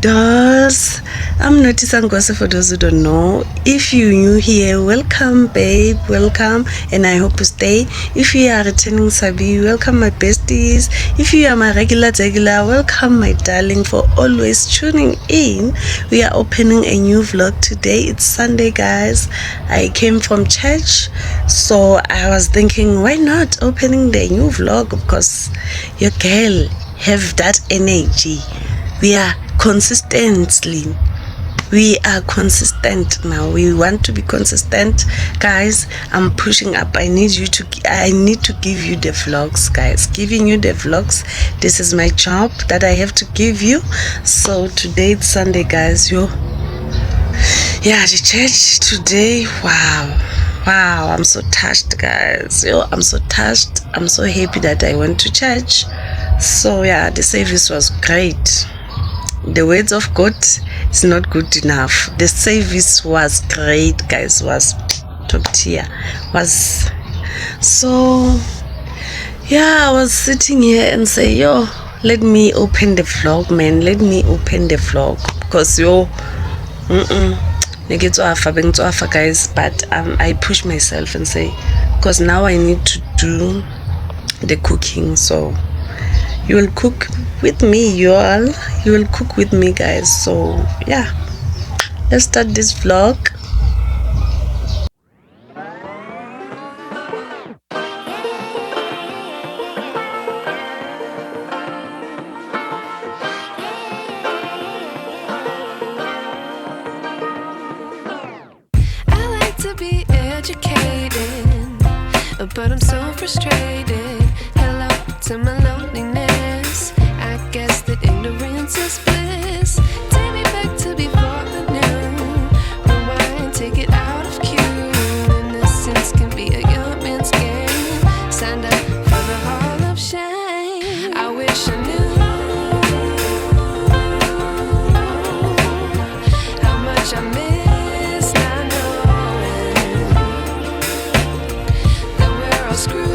dolls. I'm Nothisa Nkosi for those who don't know. If you're new here, welcome babe, welcome, and I hope you stay. If you are returning Sabi, welcome my besties. If you are my regular, welcome my darling for always tuning in. We are opening a new vlog today. It's Sunday, guys. I came from church, so I was thinking, why not opening the new vlog, because your girl have that energy. We are consistent now. We want to be consistent, guys. I'm pushing up. I need to give you the vlogs, guys. Giving you the vlogs, this is my job that I have to give you. So today it's Sunday, guys. The church today, wow, I'm so touched, guys. I'm so touched. I'm so happy that I went to church. So the service was great. The words of God is not good enough. The service was great, guys. Was top tier. I was sitting here and say, let me open the vlog, man. Let me open the vlog, because guys. But I push myself and say, because now I need to do the cooking. So you will cook with me, you will cook with me, guys. So let's start this vlog. I like to be educated, but I'm so frustrated. Hello to my loneliness. I guess that ignorance is bliss. Take me back to before I knew. Rewind, take it out of cue. Innocence can be a young man's game. Signed up for the hall of shame. I wish I knew how much I miss not knowing that we're all screwed.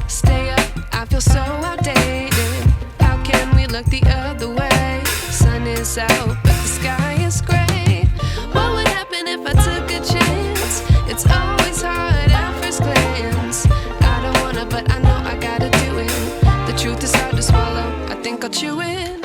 Stay up, I feel so outdated. How can we look the other way? Sun is out, but the sky is gray. What would happen if I took a chance? It's always hard at first glance. I don't wanna, but I know I gotta do it. The truth is hard to swallow, I think I'll chew it.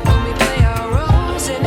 When we play our roles in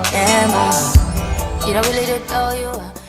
camera. You don't really know you are.